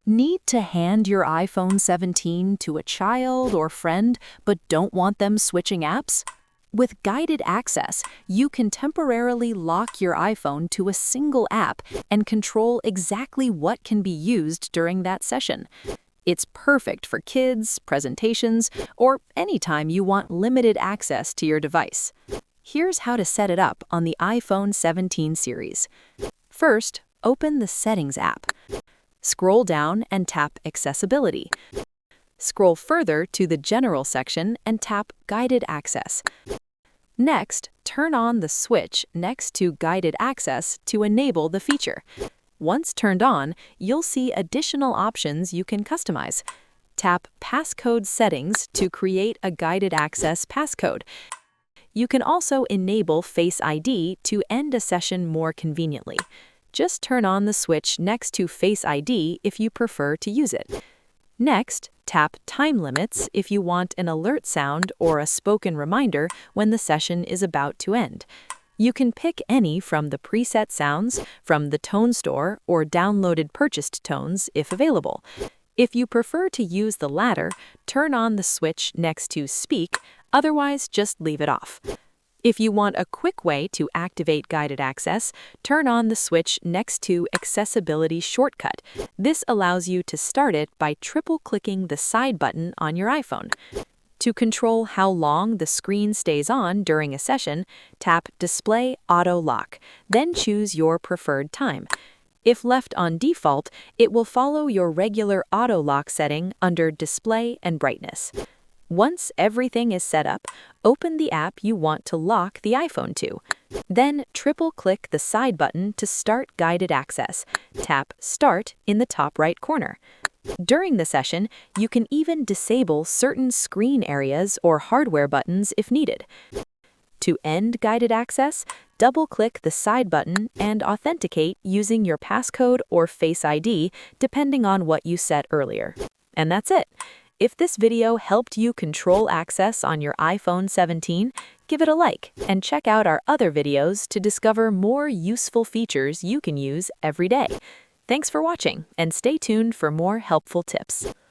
Need to hand your iPhone 17 to a child or friend but don't want them switching apps? With guided access, you can temporarily lock your iPhone to a single app and control exactly what can be used during that session. It's perfect for kids, presentations, or anytime you want limited access to your device. Here's how to set it up on the iPhone 17 series. First, open the Settings app. Scroll down and tap Accessibility. Scroll further to the General section and tap Guided Access. Next, turn on the switch next to Guided Access to enable the feature. Once turned on, you'll see additional options you can customize. Tap Passcode Settings to create a guided access passcode. You can also enable Face ID to end a session more conveniently. Just turn on the switch next to Face ID if you prefer to use it. Next, tap Time Limits if you want an alert sound or a spoken reminder when the session is about to end. You can pick any from the preset sounds, from the tone store, or downloaded purchased tones if available. If you prefer to use the latter, turn on the switch next to Speak, otherwise just leave it off. If you want a quick way to activate guided access, turn on the switch next to Accessibility Shortcut. This allows you to start it by triple-clicking the side button on your iPhone. To control how long the screen stays on during a session, tap Display Auto Lock, then choose your preferred time. If left on default, it will follow your regular auto lock setting under Display and Brightness. Once everything is set up, open the app you want to lock the iPhone to. Then triple-click the side button to start guided access. Tap Start in the top right corner. During the session, you can even disable certain screen areas or hardware buttons if needed. To end guided access, double-click the side button and authenticate using your passcode or Face ID, depending on what you set earlier. And that's it. If this video helped you control access on your iPhone 17, give it a like and check out our other videos to discover more useful features you can use every day. Thanks for watching and stay tuned for more helpful tips.